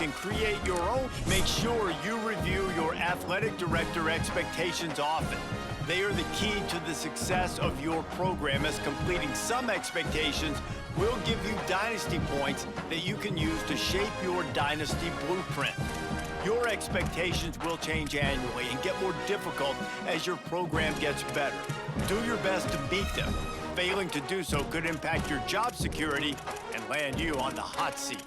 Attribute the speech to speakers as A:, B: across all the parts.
A: can create your own. Make sure you review your athletic director expectations often. They are the key to the success of your program, as completing some expectations will give you Dynasty points that you can use to shape your Dynasty blueprint. Your expectations will change annually and get more difficult as your program gets better. Do your best to beat them. Failing to do so could impact your job security and land you on the hot seat.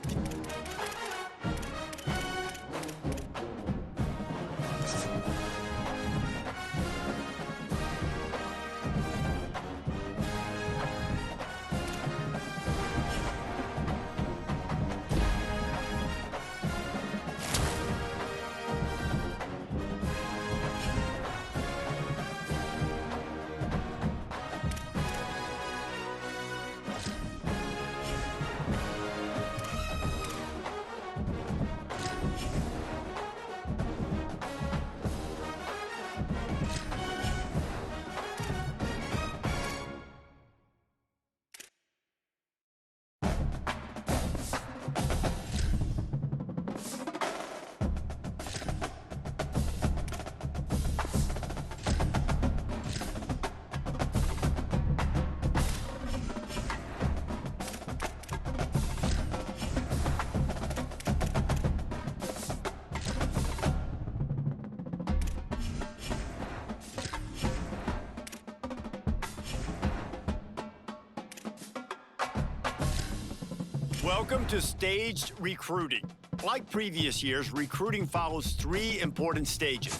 A: Welcome to staged recruiting. Like previous years, recruiting follows 3 important stages.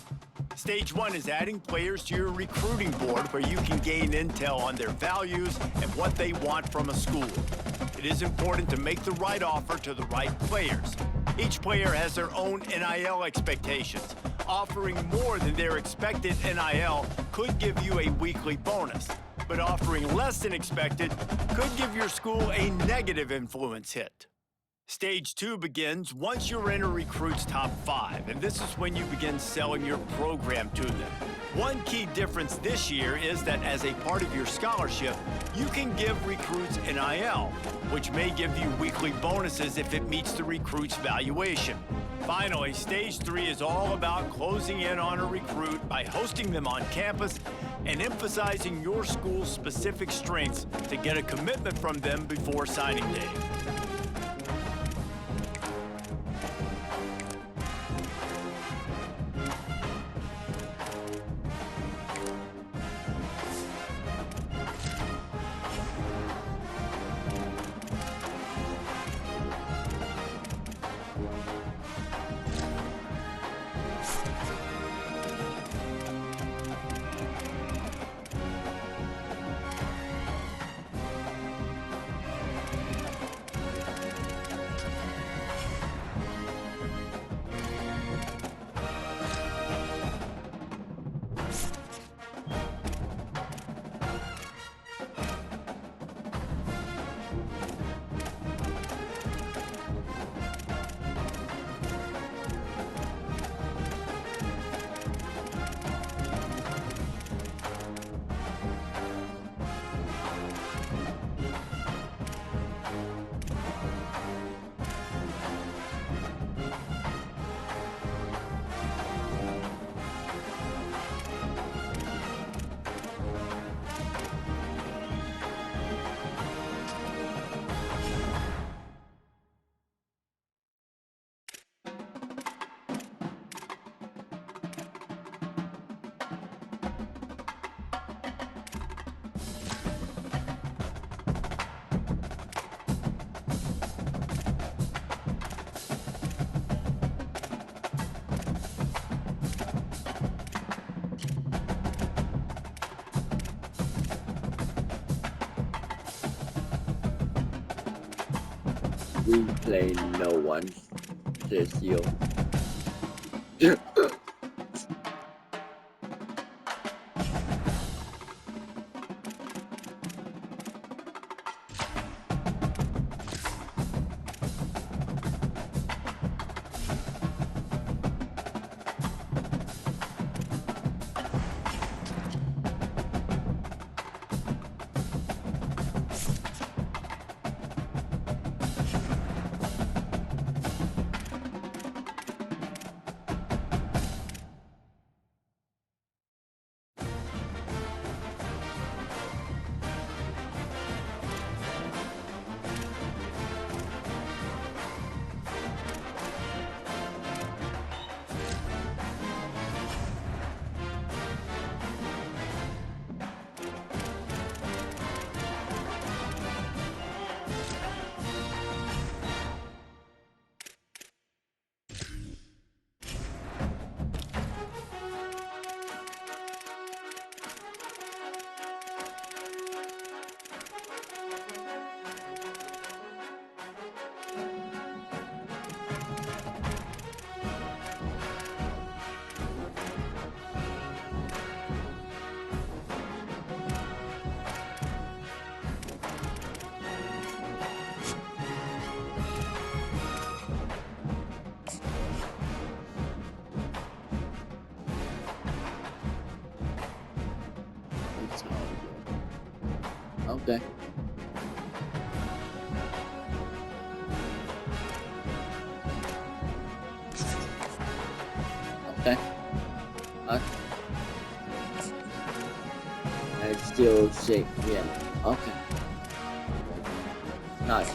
A: Stage 1 is adding players to your recruiting board, where you can gain intel on their values and what they want from a school. It is important to make the right offer to the right players. Each player has their own NIL expectations. Offering more than their expected NIL could give you a weekly bonus, but offering less than expected could give your school a negative influence hit. Stage 2 begins once you're in a recruit's top 5, and this is when you begin selling your program to them. One key difference this year is that as a part of your scholarship, you can give recruits NIL, which may give you weekly bonuses if it meets the recruit's valuation. Finally, Stage 3 is all about closing in on a recruit by hosting them on campus and emphasizing your school's specific strengths to get a commitment from them before signing day.
B: We play no one. Sergio. Okay. Okay. And still shake. Yeah. Okay. Nice.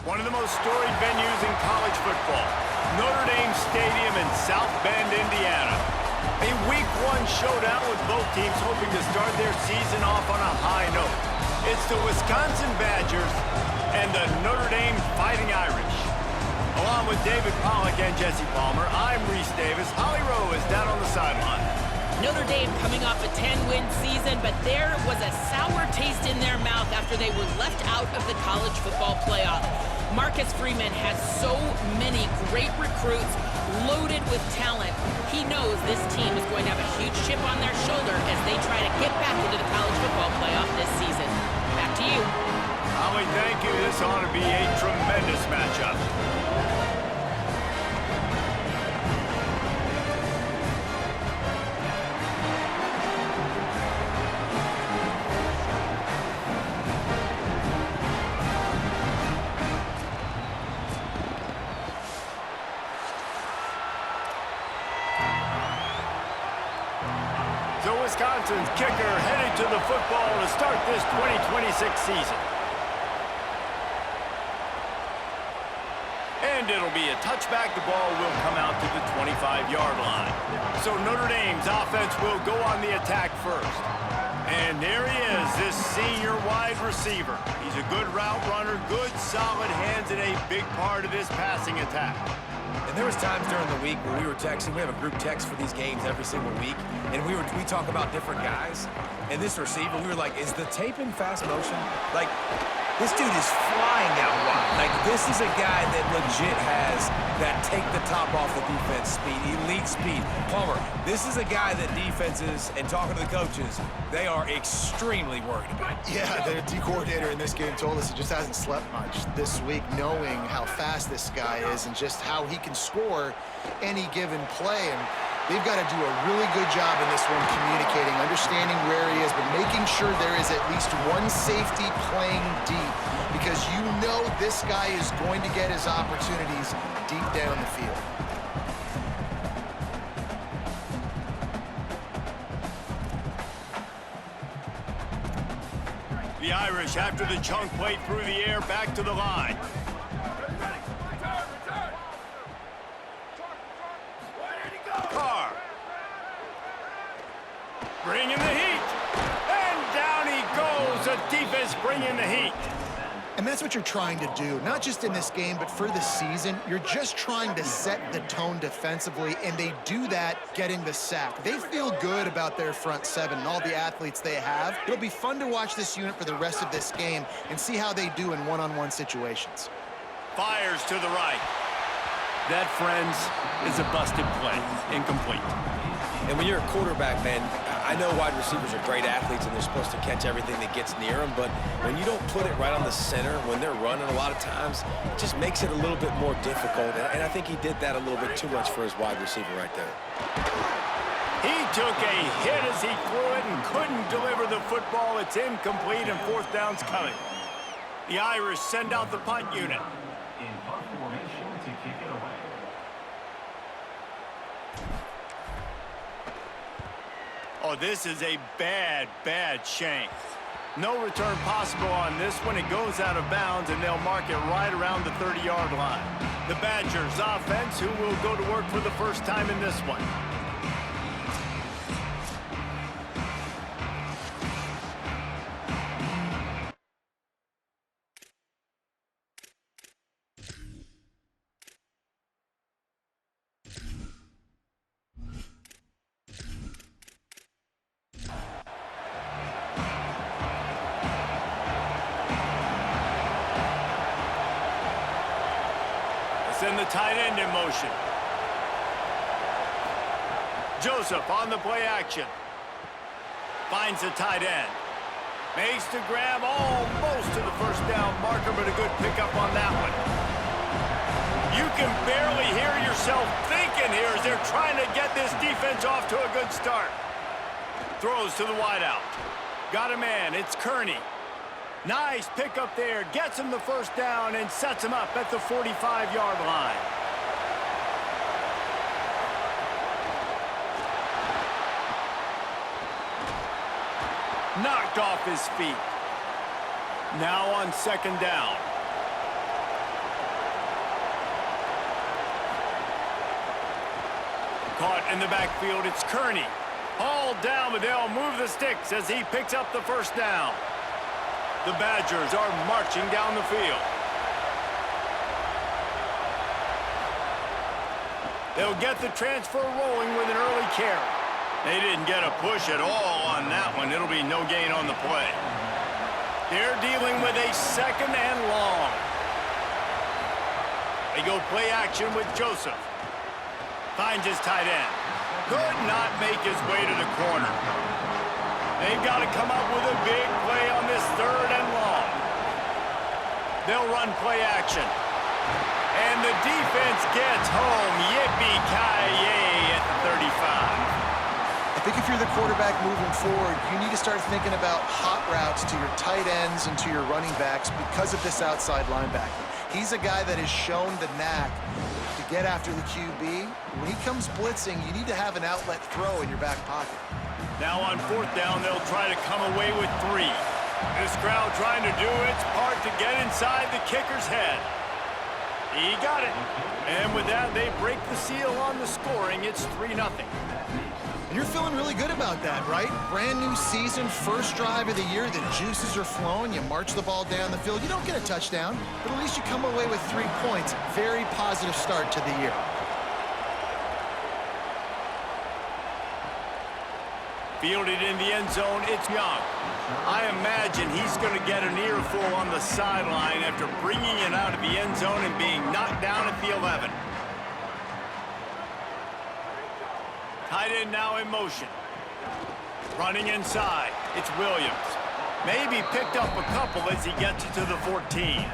A: One of the most storied venues in college football, Notre Dame Stadium in South Bend, Indiana. A Week 1 showdown with both teams hoping to start their season off on a high note. It's the Wisconsin Badgers and the Notre Dame Fighting Irish. Along with David Pollack and Jesse Palmer, I'm Reese Davis. Holly Rowe is down on the sideline.
C: Notre Dame coming off a 10-win season, but there was a sour taste in their mouth after they were left out of the college football playoff. Marcus Freeman has so many great recruits, loaded with talent. He knows this team is going to have a huge chip on their shoulder as they try to get back into the college football playoff this season. Back to you.
A: Holly, thank you. This ought to be a tremendous matchup. So Wisconsin's kicker headed to the football to start this 2026 season. And it'll be a touchback. The ball will come out to the 25-yard line. So Notre Dame's offense will go on the attack first. And there he is, this senior wide receiver. He's a good route runner, good solid hands, and a big part of this passing attack.
D: And there was times during the week where we were texting. We have a group text for these games every single week, and we talk about different guys. And this receiver, we were like, is the tape in fast motion? Like, this dude is flying out wide. Like, this is a guy that legit has that take the top off the defense speed, elite speed. Palmer, this is a guy that defenses, and talking to the coaches, they are extremely worried about.
E: Yeah, the D coordinator in this game told us he just hasn't slept much this week, knowing how fast this guy is and just how he can score any given play. And they've got to do a really good job in this one communicating, understanding where he is, but making sure there is at least one safety playing deep, because you know this guy is going to get his opportunities deep down the field.
A: The Irish, after the chunk play through the air, back to the line. Carr. Bringing the heat. And down he goes. The defense bringing the heat.
E: And that's what you're trying to do, not just in this game, but for the season. You're just trying to set the tone defensively, and they do that getting the sack. They feel good about their front seven and all the athletes they have. It'll be fun to watch this unit for the rest of this game and see how they do in one-on-one situations.
A: Fires to the right. That, friends, is a busted play. Incomplete.
D: And when you're a quarterback, man, I know wide receivers are great athletes and they're supposed to catch everything that gets near them, but when you don't put it right on the center, when they're running a lot of times, it just makes it a little bit more difficult. And I think he did that a little bit too much for his wide receiver right there.
A: He took a hit as he threw it and couldn't deliver the football. It's incomplete and fourth down's coming. The Irish send out the punt unit.
F: In punt formation to kick it away.
A: Oh, this is a bad, bad shank. No return possible on this one. It goes out of bounds, and they'll mark it right around the 30-yard line. The Badgers offense, who will go to work for the first time in this one. Send the tight end in motion. Joseph on the play action. Finds the tight end. Makes the grab almost to the first down marker, but a good pickup on that one. You can barely hear yourself thinking here as they're trying to get this defense off to a good start. Throws to the wideout. Got a man. It's Kearney. Nice pickup there. Gets him the first down and sets him up at the 45-yard line. Knocked off his feet. Now on second down. Caught in the backfield. It's Kearney. Hauled down, but they'll move the sticks as he picks up the first down. The Badgers are marching down the field. They'll get the transfer rolling with an early carry. They didn't get a push at all on that one. It'll be no gain on the play. They're dealing with a second and long. They go play action with Joseph. Finds his tight end. Could not make his way to the corner. They've got to come up with a big play on this third and long. They'll run play action. And the defense gets home. Yippee-ki-yay at the 35.
E: I think if you're the quarterback moving forward, you need to start thinking about hot routes to your tight ends and to your running backs because of this outside linebacker. He's a guy that has shown the knack to get after the QB. When he comes blitzing, you need to have an outlet throw in your back pocket.
A: Now on fourth down, they'll try to come away with 3. This crowd trying to do its part to get inside the kicker's head. He got it. And with that, they break the seal on the scoring. It's 3-0.
E: You're feeling really good about that, right? Brand new season, first drive of the year. The juices are flowing. You march the ball down the field. You don't get a touchdown, but at least you come away with 3 points. Very positive start to the year.
A: Fielded in the end zone, it's Young. I imagine he's going to get an earful on the sideline after bringing it out of the end zone and being knocked down at the 11. Tight end now in motion. Running inside, it's Williams. Maybe picked up a couple as he gets it to the 14.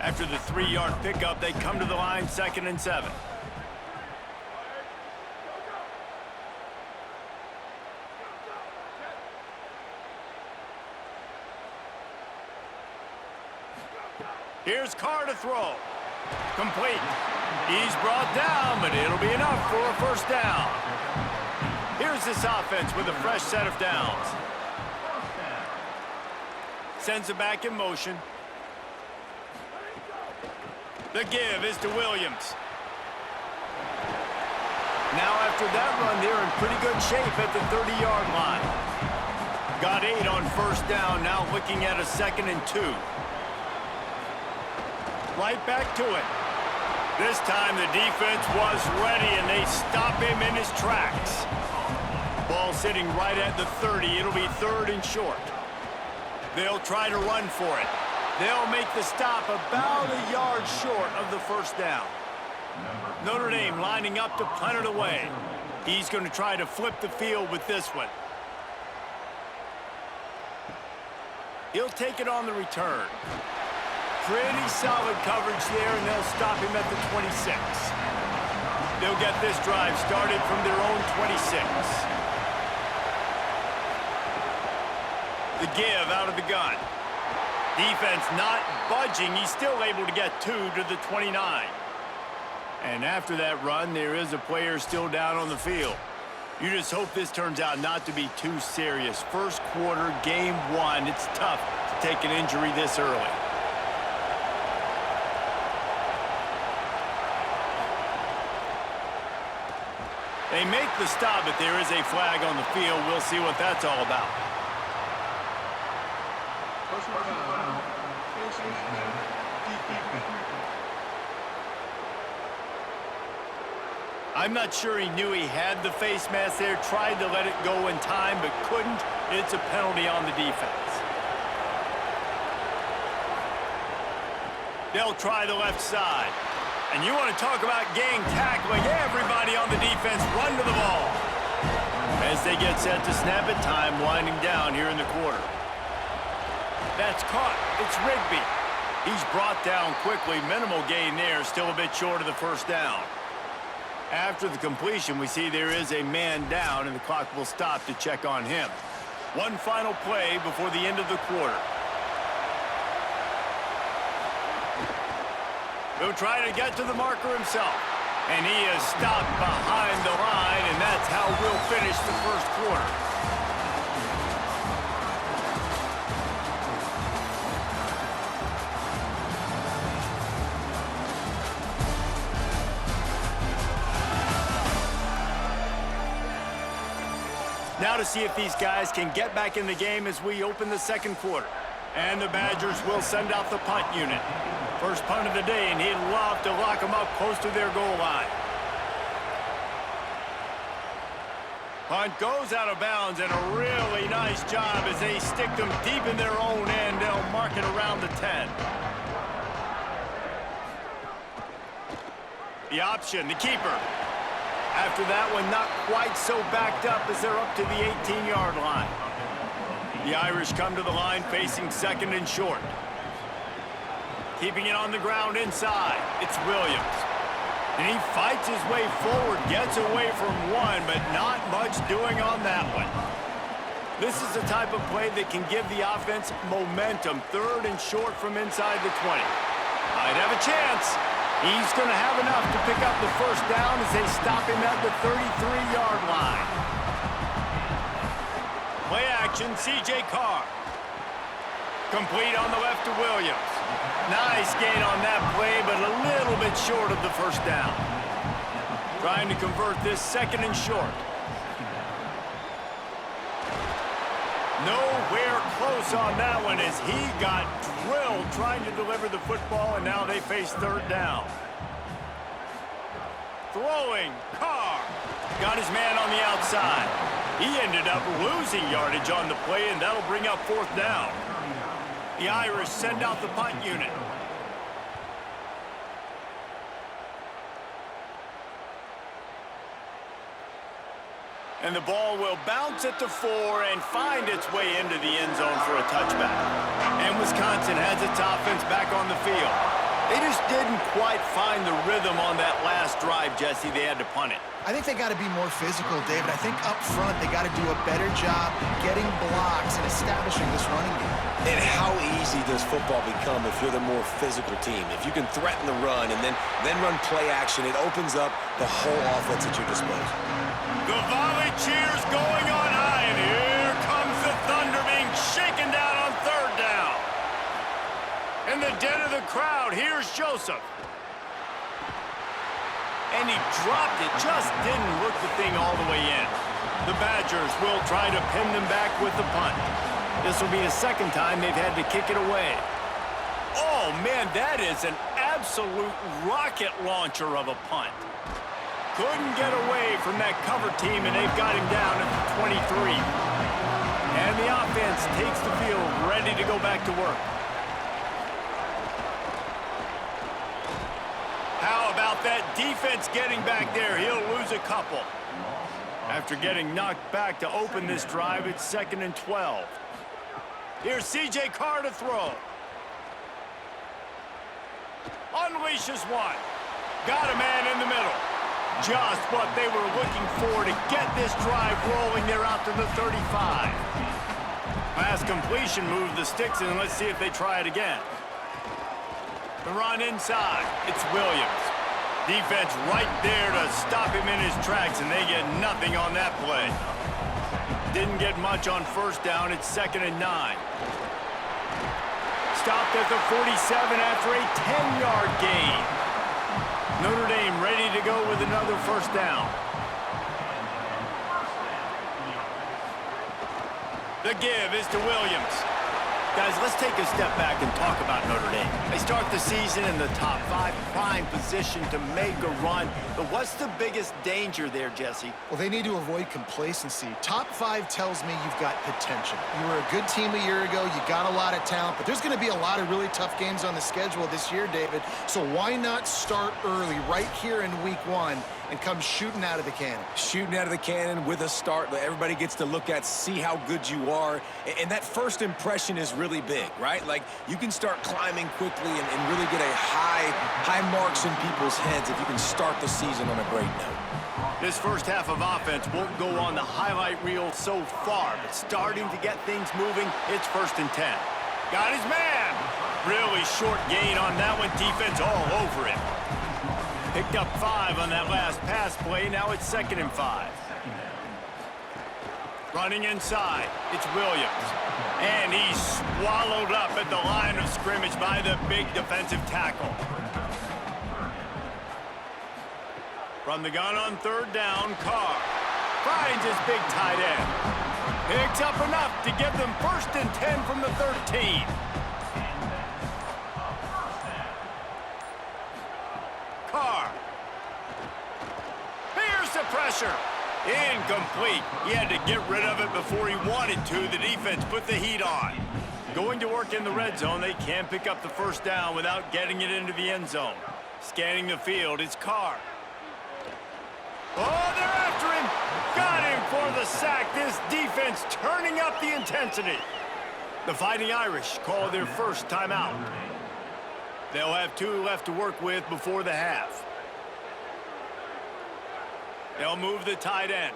A: After the 3-yard pickup, they come to the line, 2nd and 7. Here's Carr to throw. Complete. He's brought down, but it'll be enough for a first down. Here's this offense with a fresh set of downs. Sends it back in motion. The give is to Williams. Now after that run, they're in pretty good shape at the 30-yard line. Got 8 on first down, now looking at a 2nd and 2. right back to it. This time the defense was ready, and they stop him in his tracks. Ball sitting right at the 30. It'll be 3rd and short. They'll try to run for it. They'll make the stop about a yard short of the first down. Notre Dame lining up to punt it away. He's going to try to flip the field with this one. He'll take it on the return. Pretty solid coverage there, and they'll stop him at the 26. They'll get this drive started from their own 26. The give out of the gun. Defense not budging. He's still able to get 2 to the 29. And after that run, there is a player still down on the field. You just hope this turns out not to be too serious. First quarter, game 1. It's tough to take an injury this early. They make the stop, but there is a flag on the field. We'll see what that's all about. I'm not sure he knew he had the face mask there, tried to let it go in time, but couldn't. It's a penalty on the defense. They'll try the left side. And you want to talk about gang tackling. Everybody on the defense run to the ball. As they get set to snap it, time winding down here in the quarter. That's caught. It's Rigby. He's brought down quickly. Minimal gain there. Still a bit short of the first down. After the completion, we see there is a man down, and the clock will stop to check on him. One final play before the end of the quarter. He'll try to get to the marker himself. And he is stopped behind the line, and that's how we'll finish the first quarter. Now to see if these guys can get back in the game as we open the second quarter. And the Badgers will send out the punt unit. First punt of the day, and he'd love to lock them up close to their goal line. Punt goes out of bounds, and a really nice job as they stick them deep in their own end. They'll mark it around the 10. The option, the keeper. After that one, not quite so backed up as they're up to the 18-yard line. The Irish come to the line facing 2nd and short. Keeping it on the ground inside. It's Williams. And he fights his way forward, gets away from one, but not much doing on that one. This is the type of play that can give the offense momentum. 3rd and short from inside the 20. Might have a chance. He's going to have enough to pick up the first down as they stop him at the 33-yard line. Play action, C.J. Carr. Complete on the left to Williams. Nice gain on that play, but a little bit short of the first down. Trying to convert this 2nd and short. Nowhere close on that one as he got drilled trying to deliver the football, and now they face 3rd down. Throwing, Carr. Got his man on the outside. He ended up losing yardage on the play, and that'll bring up 4th down. The Irish send out the punt unit. And the ball will bounce at the 4 and find its way into the end zone for a touchback. And Wisconsin has its offense back on the field. They just didn't quite find the rhythm on that last drive, Jesse. They had to punt it.
E: I think they got to be more physical, David. I think up front they got to do a better job getting blocks and establishing this running game.
D: And how easy does football become if you're the more physical team? If you can threaten the run and then run play action, it opens up the whole offense at your disposal.
A: The volley cheers going on high, and here comes the thunder being shaken down on 3rd down. In the den of the crowd, here's Joseph. And he dropped it, just didn't look the thing all the way in. The Badgers will try to pin them back with the punt. This will be the 2nd time they've had to kick it away. Oh, man, that is an absolute rocket launcher of a punt. Couldn't get away from that cover team, and they've got him down at the 23. And the offense takes the field, ready to go back to work. How about that defense getting back there? He'll lose a couple. After getting knocked back to open this drive, it's 2nd and 12. Here's C.J. Carr to throw. Unleashes one. Got a man in the middle. Just what they were looking for to get this drive rolling. They're out to the 35. Pass completion, move the sticks, and let's see if they try it again. The run inside. It's Williams. Defense right there to stop him in his tracks, and they get nothing on that play. Didn't get much on first down. It's 2nd and 9. Stopped at the 47 after a 10-yard gain. Notre Dame ready to go with another first down. The give is to Williams. Guys, let's take a step back and talk about Notre Dame. They start the season in the top 5, prime position to make a run. But what's the biggest danger there, Jesse?
E: Well, they need to avoid complacency. Top 5 tells me you've got potential. You were a good team a year ago. You got a lot of talent. But there's going to be a lot of really tough games on the schedule this year, David. So why not start early right here in week 1 and come shooting out of the cannon?
D: Shooting out of the cannon with a start that everybody gets to look at, see how good you are. And that first impression is really big, right? Like, you can start climbing quickly and really get a high marks in people's heads if you can start the season on a great note.
A: This first half of offense won't go on the highlight reel so far, but starting to get things moving, it's 1st and 10. Got his man. Really short gain on that one. Defense all over it. Picked up 5 on that last pass play. Now it's 2nd and 5. Running inside, it's Williams. And he's swallowed up at the line of scrimmage by the big defensive tackle. From the gun on 3rd down, Carr finds his big tight end. Picks up enough to give them 1st and 10 from the 13. Carr. Here's the pressure. Incomplete. He had to get rid of it before he wanted to. The defense put the heat on. Going to work in the red zone, they can't pick up the first down without getting it into the end zone. Scanning the field, it's Carr. Oh, they're after him. Got him for the sack. This defense turning up the intensity. The Fighting Irish call their first timeout. They'll have 2 left to work with before the half. They'll move the tight end.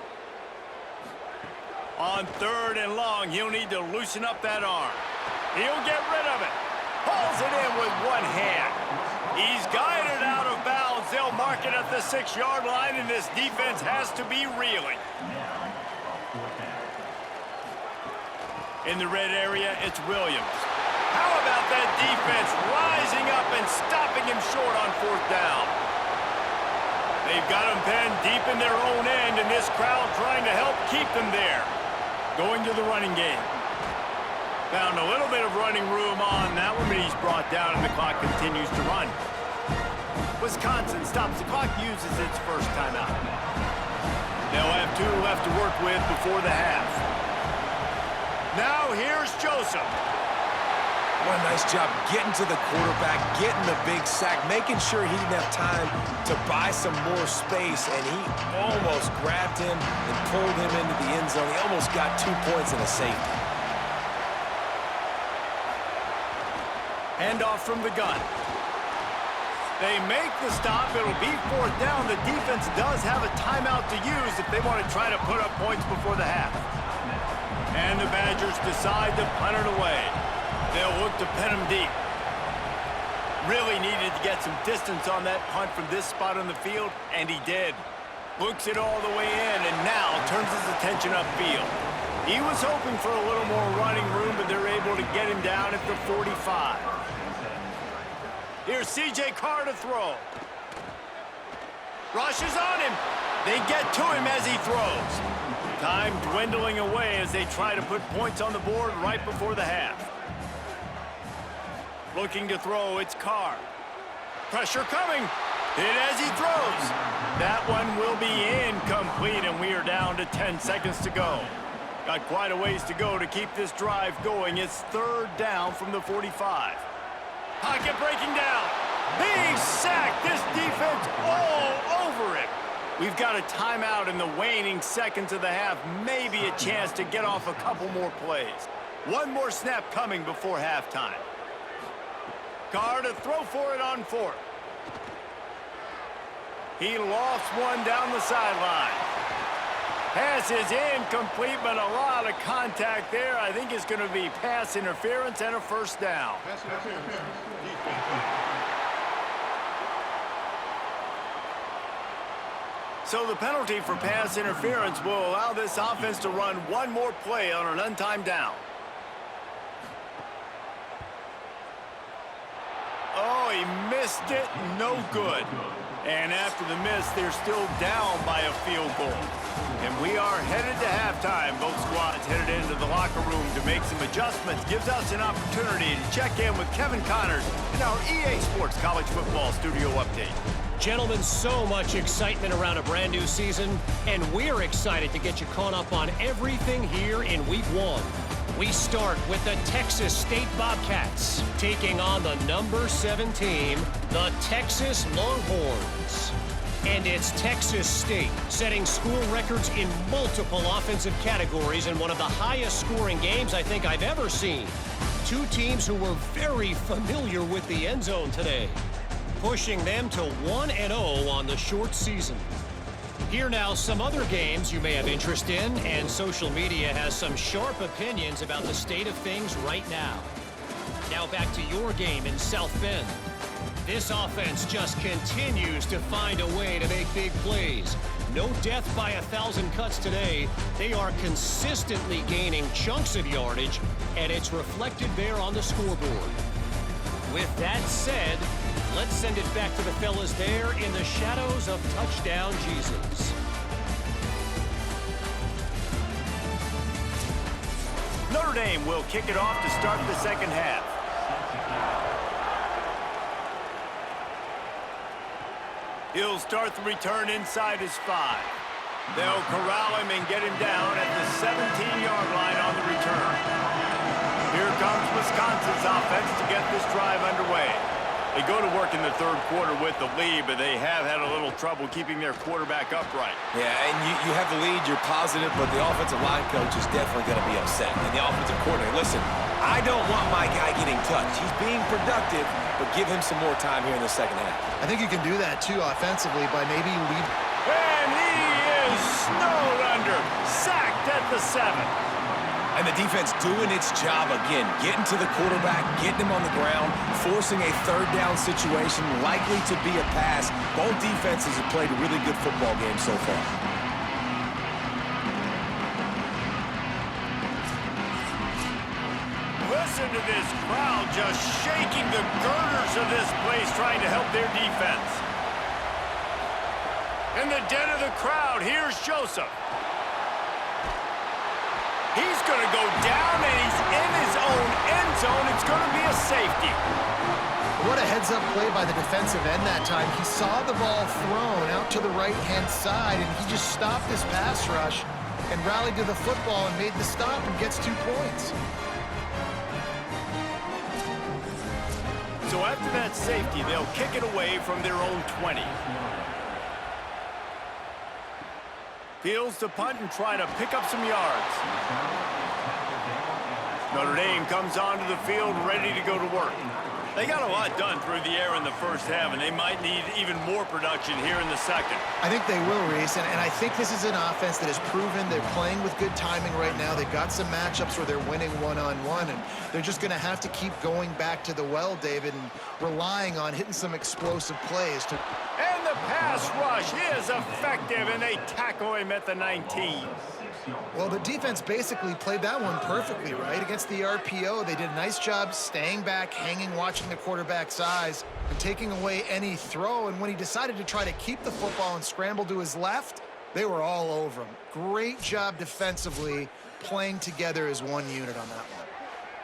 A: On 3rd and long, he'll need to loosen up that arm. He'll get rid of it. Pulls it in with one hand. He's guided out of bounds. They'll mark it at the 6-yard line, and this defense has to be reeling. In the red area, it's Williams. How about that defense rising up and stopping him short on 4th down? They've got him penned deep in their own end, and this crowd trying to help keep them there. Going to the running game. Found a little bit of running room on that one, but he's brought down, and the clock continues to run. Wisconsin stops the clock, uses its first timeout. They'll have 2 left to work with before the half. Now here's Joseph.
D: What a nice job getting to the quarterback, getting the big sack, making sure he didn't have time to buy some more space, and he almost grabbed him and pulled him into the end zone. He almost got 2 points and a safety.
A: Handoff from the gun. They make the stop. It'll be 4th down. The defense does have a timeout to use if they want to try to put up points before the half. And the Badgers decide to punt it away. They'll look to pen him deep. Really needed to get some distance on that punt from this spot on the field, and he did. Looks it all the way in, and now turns his attention upfield. He was hoping for a little more running room, but they're able to get him down at the 45. Here's C.J. Carr to throw. Rushes on him. They get to him as he throws. Time dwindling away as they try to put points on the board right before the half. Looking to throw, it's Carr. Pressure coming. Hit as he throws. That one will be incomplete, and we are down to 10 seconds to go. Got quite a ways to go to keep this drive going. It's third down from the 45. Pocket breaking down. Big sack. This defense all over it. We've got a timeout in the waning seconds of the half. Maybe a chance to get off a couple more plays. One more snap coming before halftime. Carr to throw for it on fourth. He lofts one down the sideline. Pass is incomplete, but a lot of contact there. I think it's going to be pass interference and a first down. So the penalty for pass interference will allow this offense to run one more play on an untimed down. Oh, he missed it. No good. And after the miss, they're still down by a field goal. And we are headed to halftime. Both squads headed into the locker room to make some adjustments. Gives us an opportunity to check in with Kevin Connors in our EA Sports College Football Studio Update.
G: Gentlemen, so much excitement around a brand new season, and we're excited to get you caught up on everything here in Week 1. We start with the Texas State Bobcats taking on the number 7 team, the Texas Longhorns. And it's Texas State setting school records in multiple offensive categories in one of the highest scoring games I think I've ever seen. Two teams who were very familiar with the end zone today, pushing them to 1-0 on the short season. Here now, some other games you may have interest in, and social media has some sharp opinions about the state of things right now. Now back to your game in South Bend. This offense just continues to find a way to make big plays. No death by 1,000 cuts today. They are consistently gaining chunks of yardage, and it's reflected there on the scoreboard. With that said, let's send it back to the fellas there in the shadows of Touchdown Jesus.
A: Notre Dame will kick it off to start the second half. He'll start the return inside his 5. They'll corral him and get him down at the 17-yard line on the return. Here comes Wisconsin's offense to get this drive underway. They go to work in the third quarter with the lead, but they have had a little trouble keeping their quarterback upright.
D: Yeah, and you have the lead, you're positive, but the offensive line coach is definitely going to be upset. And the offensive coordinator, listen, I don't want my guy getting touched. He's being productive, but give him some more time here in the second half.
E: I think you can do that, too, offensively, by maybe lead.
A: And he is snowed under, sacked at the 7.
D: And the defense doing its job again, getting to the quarterback, getting him on the ground, forcing a third down situation, likely to be a pass. Both defenses have played a really good football game so far.
A: Listen to this crowd just shaking the girders of this place, trying to help their defense. In the den of the crowd, here's Joseph. He's going to go down, and he's in his own end zone. It's going to be a safety.
E: What a heads-up play by the defensive end that time. He saw the ball thrown out to the right-hand side, and he just stopped this pass rush and rallied to the football and made the stop and gets 2 points.
A: So after that safety, they'll kick it away from their own 20. Fields to punt and try to pick up some yards. Notre Dame comes onto the field ready to go to work. They got a lot done through the air in the first half, and they might need even more production here in the second.
E: I think they will, Reese, and I think this is an offense that has proven they're playing with good timing right now. They've got some matchups where they're winning one-on-one, and they're just going to have to keep going back to the well, David, and relying on hitting some explosive plays.
A: And the pass rush is effective, and they tackle him at the 19.
E: Well, the defense basically played that one perfectly, right? Against the RPO, they did a nice job staying back, hanging, watching the quarterback's eyes, and taking away any throw. And when he decided to try to keep the football and scramble to his left, they were all over him. Great job defensively, playing together as one unit on that one.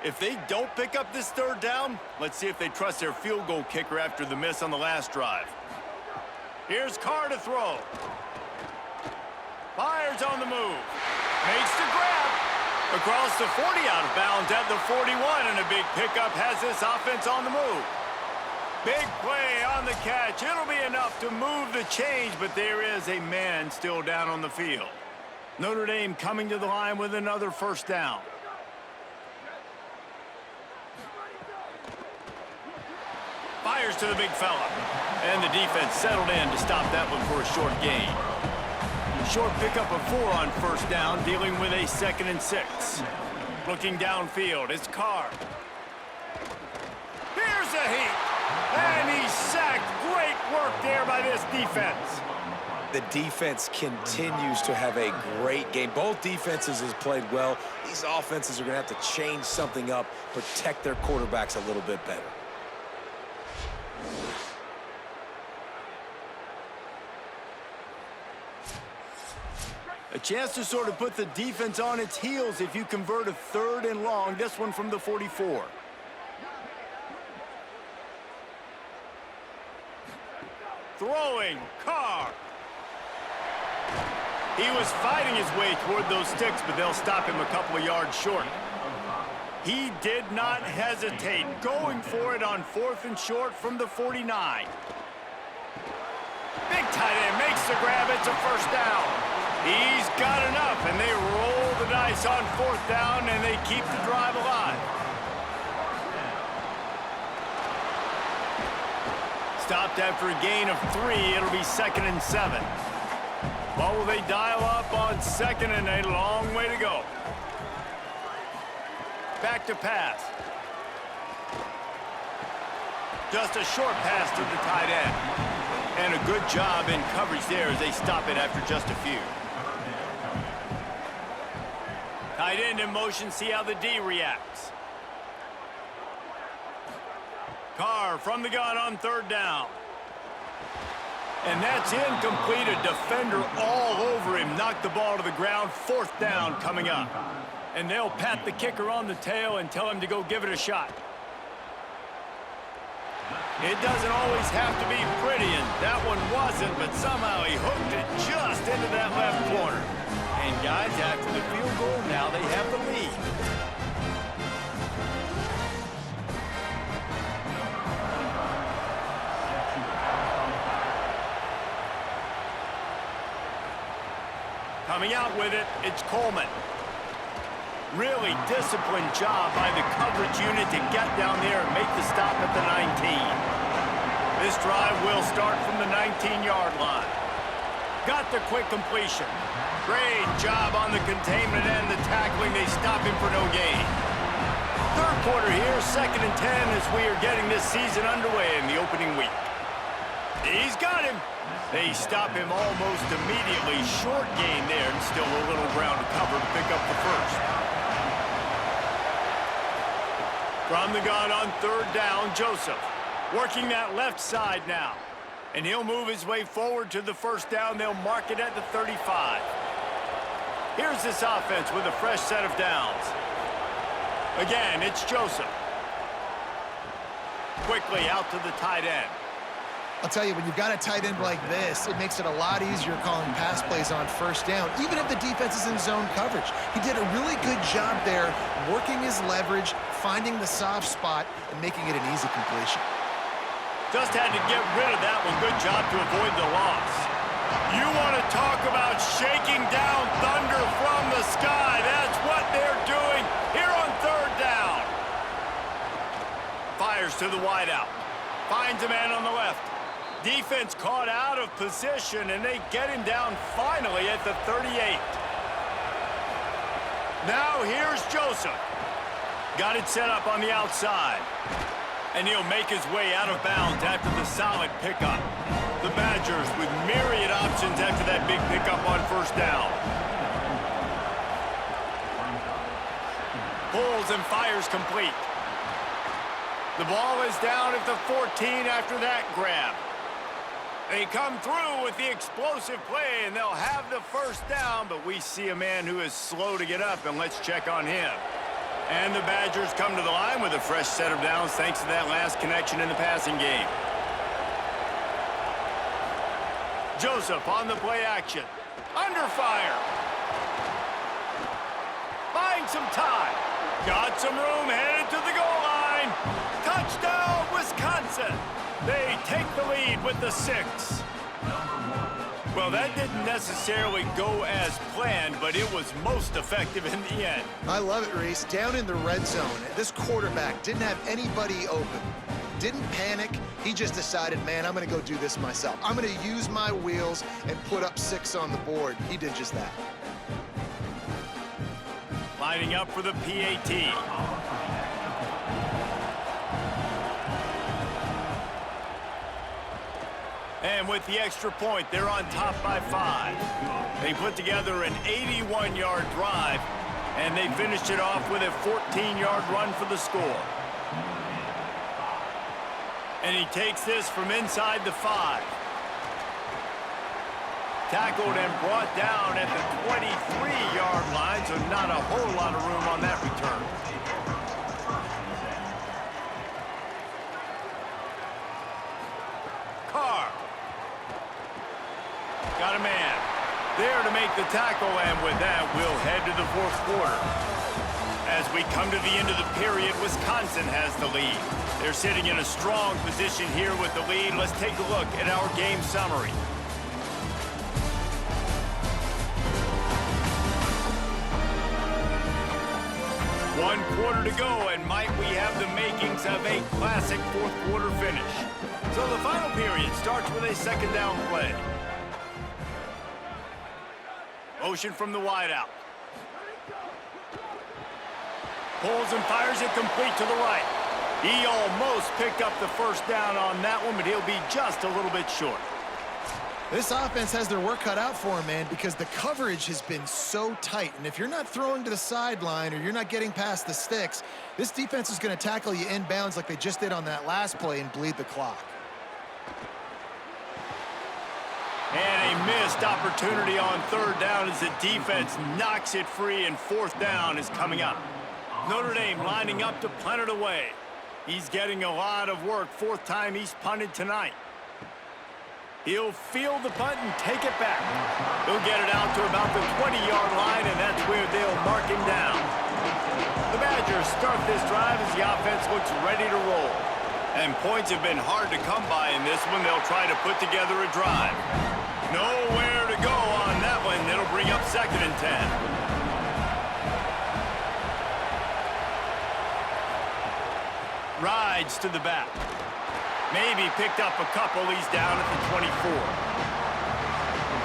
A: If they don't pick up this third down, let's see if they trust their field goal kicker after the miss on the last drive. Here's Carr to throw. Fires on the move. Makes the grab. Across the 40, out of bounds at the 41, and a big pickup has this offense on the move. Big play on the catch. It'll be enough to move the change, but there is a man still down on the field. Notre Dame coming to the line with another first down. Fires to the big fella. And the defense settled in to stop that one for a short gain. Short pickup of 4 on first down, dealing with a 2nd and 6. Looking downfield, it's Carr. Here's a heat. And he's sacked. Great work there by this defense.
D: The defense continues to have a great game. Both defenses has played well. These offenses are going to have to change something up, protect their quarterbacks a little bit better.
A: A chance to sort of put the defense on its heels if you convert a 3rd and long. This one from the 44. Throwing, Carr. He was fighting his way toward those sticks, but they'll stop him a couple of yards short. He did not hesitate, going for it on 4th and short from the 49. Big tight end makes the grab. It's a first down. He's got enough, and they roll the dice on 4th down, and they keep the drive alive. Stopped after a gain of 3. It'll be 2nd and 7. Well, will they dial up on 2nd and a long way to go? Back to pass. Just a short pass to the tight end. And a good job in coverage there as they stop it after just a few. Tight end in motion, see how the D reacts. Carr from the gun on 3rd down. And that's incomplete. A defender all over him. Knocked the ball to the ground. 4th down coming up. And they'll pat the kicker on the tail and tell him to go give it a shot. It doesn't always have to be pretty, and that one wasn't, but somehow he hooked it just into that left corner. And guys, after the field goal, now they have the lead. Coming out with it, it's Coleman. Really disciplined job by the coverage unit to get down there and make the stop at the 19. This drive will start from the 19-yard line. Got the quick completion. Great job on the containment and the tackling. They stop him for no gain. 3rd quarter here, 2nd and 10 as we are getting this season underway in the opening week. He's got him. They stop him almost immediately. Short gain there and still a little ground to cover to pick up the first. From the gun on 3rd down, Joseph. Working that left side now. And he'll move his way forward to the first down. They'll mark it at the 35. Here's this offense with a fresh set of downs. Again, it's Joseph. Quickly out to the tight end.
E: I'll tell you, when you've got a tight end like this, it makes it a lot easier calling pass plays on 1st down, even if the defense is in zone coverage. He did a really good job there, working his leverage, finding the soft spot, and making it an easy completion.
A: Just had to get rid of that one. Good job to avoid the loss. You want to talk about shaking down thunder from the sky. That's what they're doing here on 3rd down. Fires to the wideout. Finds a man on the left. Defense caught out of position, and they get him down finally at the 38. Now here's Joseph. Got it set up on the outside. And he'll make his way out of bounds after the solid pickup. The Badgers with myriad options after that big pickup on 1st down. Pulls and fires complete. The ball is down at the 14 after that grab. They come through with the explosive play, and they'll have the first down, but we see a man who is slow to get up, and let's check on him. And the Badgers come to the line with a fresh set of downs thanks to that last connection in the passing game. Joseph on the play action. Under fire. Buying some time. Got some room, headed to the goal line. Touchdown, Wisconsin. They take the lead with the 6. Well, that didn't necessarily go as planned, but it was most effective in the end.
E: I love it, Reese. Down in the red zone, this quarterback didn't have anybody open. Didn't panic. He just decided, man, I'm going to go do this myself. I'm going to use my wheels and put up 6 on the board. He did just that.
A: Lining up for the PAT. And with the extra point, they're on top by 5. They put together an 81-yard drive, and they finished it off with a 14-yard run for the score. And he takes this from inside the 5. Tackled and brought down at the 23-yard line, so not a whole lot of room on that return. Carr. Got a man there to make the tackle, and with that, we'll head to the 4th quarter. As we come to the end of the period, Wisconsin has the lead. They're sitting in a strong position here with the lead. Let's take a look at our game summary. One quarter to go, and might we have the makings of a classic 4th quarter finish. So the final period starts with a 2nd down play. Motion from the wideout. Pulls and fires it complete to the right. He almost picked up the 1st down on that one, but he'll be just a little bit short.
E: This offense has their work cut out for them, man, because the coverage has been so tight. And if you're not throwing to the sideline or you're not getting past the sticks, this defense is going to tackle you inbounds like they just did on that last play and bleed the clock.
A: And a missed opportunity on 3rd down as the defense knocks it free, and 4th down is coming up. Notre Dame lining up to punt it away. He's getting a lot of work. 4th time he's punted tonight. He'll field the punt and take it back. He'll get it out to about the 20-yard line, and that's where they'll mark him down. The Badgers start this drive as the offense looks ready to roll. And points have been hard to come by in this one. They'll try to put together a drive. Nowhere to go on that one. It'll bring up 2nd and 10. Rides to the back. Maybe picked up a couple. He's down at the 24.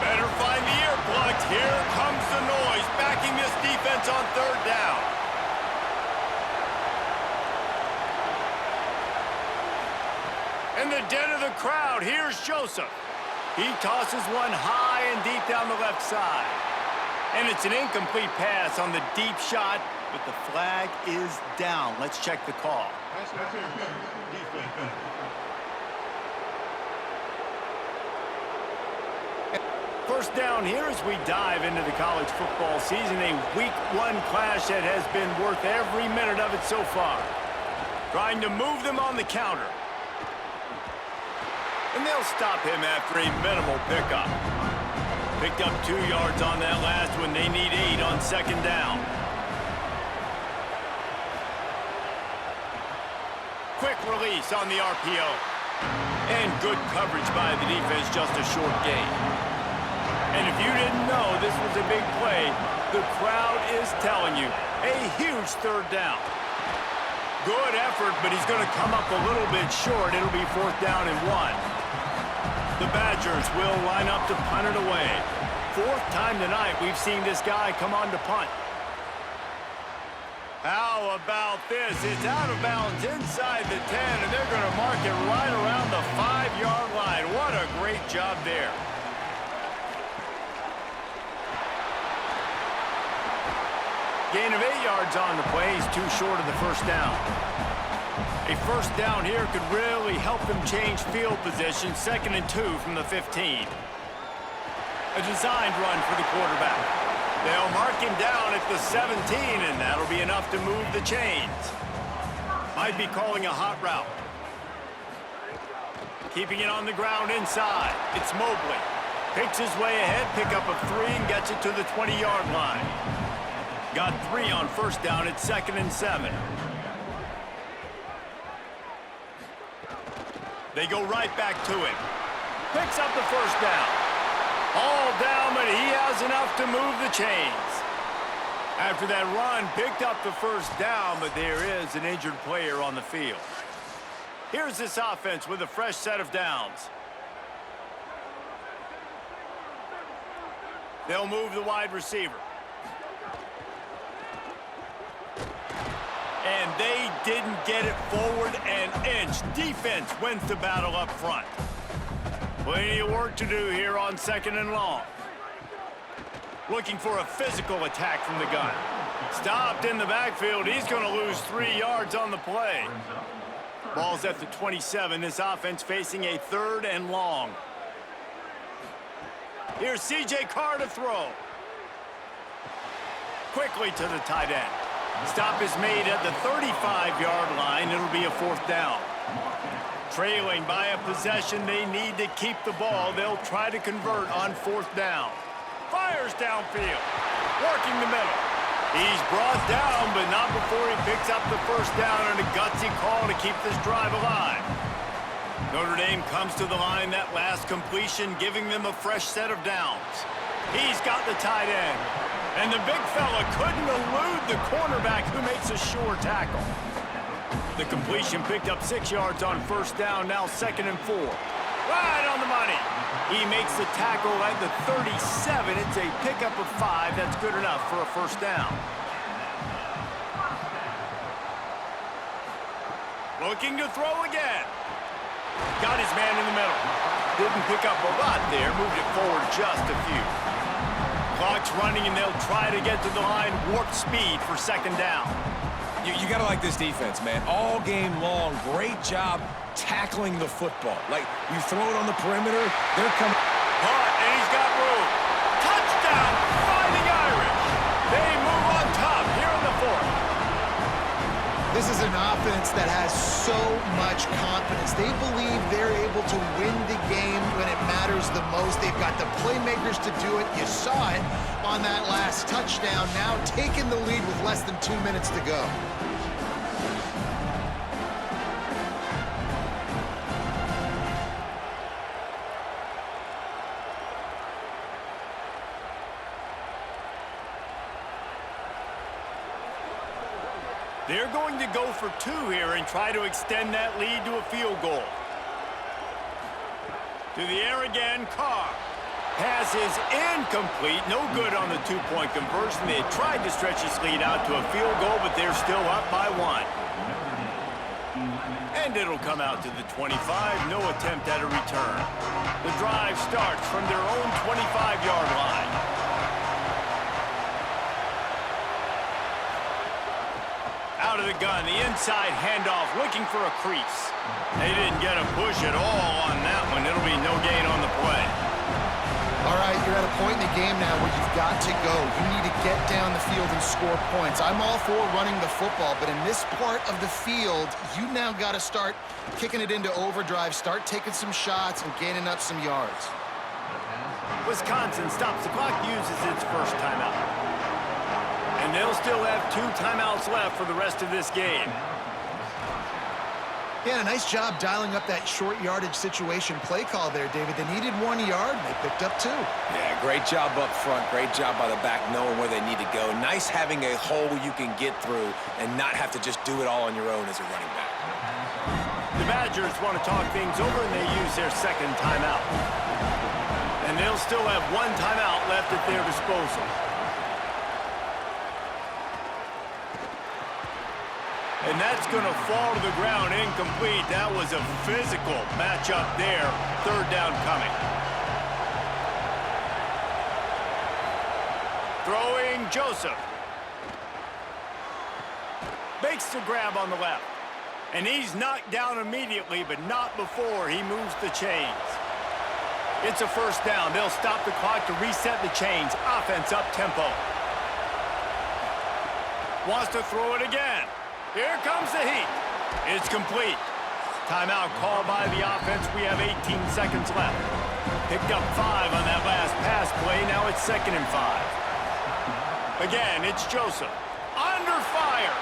A: Better find the earplugs. Here comes the noise, backing this defense on 3rd down. In the den of the crowd, here's Joseph. He tosses one high and deep down the left side. And it's an incomplete pass on the deep shot, but the flag is down. Let's check the call. First down here as we dive into the college football season. A week 1 clash that has been worth every minute of it so far. Trying to move them on the counter. And they'll stop him after a minimal pickup. Picked up 2 yards on that last one. They need 8 on 2nd down. Quick release on the RPO. And good coverage by the defense, just a short gain. And if you didn't know this was a big play, the crowd is telling you, a huge 3rd down. Good effort, but he's going to come up a little bit short. It'll be 4th down and 1. The Badgers will line up to punt it away. 4th time tonight we've seen this guy come on to punt. How about this? It's out of bounds inside the 10, and they're going to mark it right around the 5-yard line. What a great job there. Gain of 8 yards on the play. He's too short of the 1st down. A 1st down here could really help them change field position. 2nd and 2 from the 15. A designed run for the quarterback. They'll mark him down at the 17, and that'll be enough to move the chains. Might be calling a hot route. Keeping it on the ground inside. It's Mobley. Picks his way ahead, pick up a 3, and gets it to the 20-yard line. Got 3 on first down at 2nd and 7. They go right back to him. Picks up the first down. All down, but he has enough to move the chains. After that run, picked up the first down, but there is an injured player on the field. Here's this offense with a fresh set of downs. They'll move the wide receiver. And they didn't get it forward an inch. Defense wins the battle up front. Plenty of work to do here on 2nd and long. Looking for a physical attack from the gun. Stopped in the backfield. He's going to lose 3 yards on the play. Ball's at the 27. This offense facing a 3rd and long. Here's C.J. Carr to throw. Quickly to the tight end. Stop is made at the 35-yard line. It'll be a 4th down. Trailing by a possession, they need to keep the ball. They'll try to convert on 4th down. Fires downfield. Working the middle. He's brought down, but not before he picks up the first down and a gutsy call to keep this drive alive. Notre Dame comes to the line that last completion, giving them a fresh set of downs. He's got the tight end. And the big fella couldn't elude the cornerback who makes a sure tackle. The completion picked up 6 yards on first down, now 2nd and 4. Right on the money. He makes the tackle at the 37. It's a pickup of 5. That's good enough for a first down. Looking to throw again. Got his man in the middle. Didn't pick up a lot there. Moved it forward just a few. Clock's running, and they'll try to get to the line. Warp speed for 2nd down.
D: You got to like this defense, man. All game long, great job tackling the football. Like, you throw it on the perimeter, they're coming.
A: Caught, and he's got room. Touchdown, Fighting Irish. They move on top here in the 4th.
E: This is an offense that has so much confidence. They believe they're able to win the game when it matters the most. They've got the playmakers to do it. You saw it on that last touchdown. Now taking the lead with less than 2 minutes to go.
A: They're going to go for 2 here and try to extend that lead to a field goal. To the air again, Carr. Pass is incomplete. No good on the 2-point conversion. They tried to stretch his lead out to a field goal, but they're still up by 1. And it'll come out to the 25. No attempt at a return. The drive starts from their own 25-yard line. Out of the gun, the inside handoff, looking for a crease. They didn't get a push at all on that one. It'll be no gain on the play.
E: All right, you're at a point in the game now where you've got to go. You need to get down the field and score points. I'm all for running the football, but in this part of the field, you now got to start kicking it into overdrive, start taking some shots and gaining up some yards.
A: Wisconsin stops the clock, uses its first timeout. And they'll still have 2 timeouts left for the rest of this game.
E: Yeah, nice job dialing up that short yardage situation play call there, David. They needed 1 yard, and they picked up 2.
D: Yeah, great job up front. Great job by the back knowing where they need to go. Nice having a hole you can get through and not have to just do it all on your own as a running back.
A: The Badgers want to talk things over, and they use their 2nd timeout. And they'll still have 1 timeout left at their disposal. And that's going to fall to the ground incomplete. That was a physical matchup there. 3rd down coming. Throwing Joseph. Makes the grab on the left. And he's knocked down immediately, but not before he moves the chains. It's a first down. They'll stop the clock to reset the chains. Offense up tempo. Wants to throw it again. Here comes the heat. It's complete. Timeout called by the offense. We have 18 seconds left. Picked up 5 on that last pass play. Now it's 2nd and 5. Again, it's Joseph. Under fire.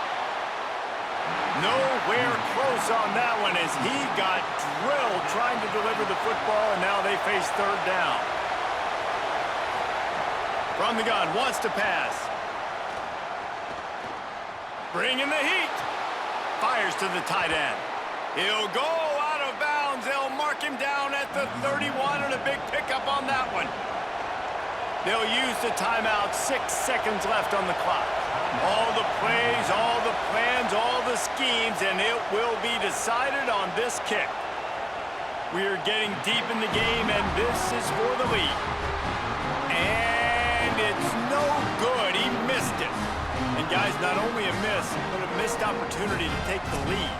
A: Nowhere close on that one as he got drilled trying to deliver the football, and now they face 3rd down. From the gun, wants to pass. Bring in the heat. Fires to the tight end. He'll go out of bounds. They'll mark him down at the 31 and a big pickup on that one. They'll use the timeout. 6 seconds left on the clock. All the plays, all the plans, all the schemes, and it will be decided on this kick. We are getting deep in the game, and this is for the lead. And it's no good. He missed it. And guys, not only a miss, but a missed opportunity to take the lead.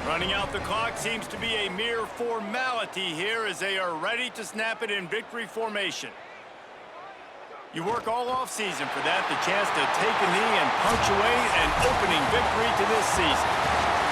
A: Running out the clock seems to be a mere formality here as they are ready to snap it in victory formation. You work all offseason for that, the chance to take a knee and punctuate an opening victory to this season.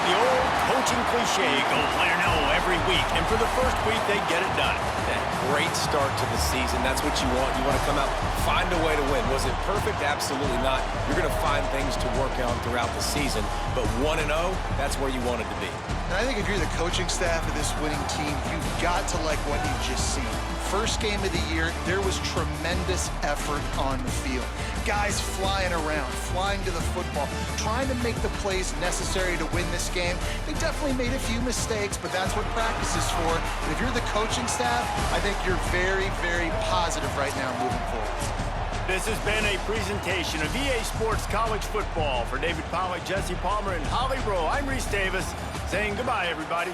A: The old coaching cliche, go player no every week, and for the first week, they get it done.
D: That great start to the season. That's what you want. You want to come out, find a way to win. Was it perfect? Absolutely not. You're going to find things to work on throughout the season, but 1-0, that's where you wanted to be.
E: And I think if you're the coaching staff of this winning team, you've got to like what you've just seen. First game of the year, there was tremendous effort on the field. Guys flying around, flying to the football, trying to make the plays necessary to win this game. They definitely made a few mistakes, but that's what practice is for. And if you're the coaching staff, I think you're very, very positive right now moving forward.
A: This has been a presentation of EA Sports College Football. For David Pollack, Jesse Palmer, and Holly Rowe, I'm Reese Davis saying goodbye, everybody.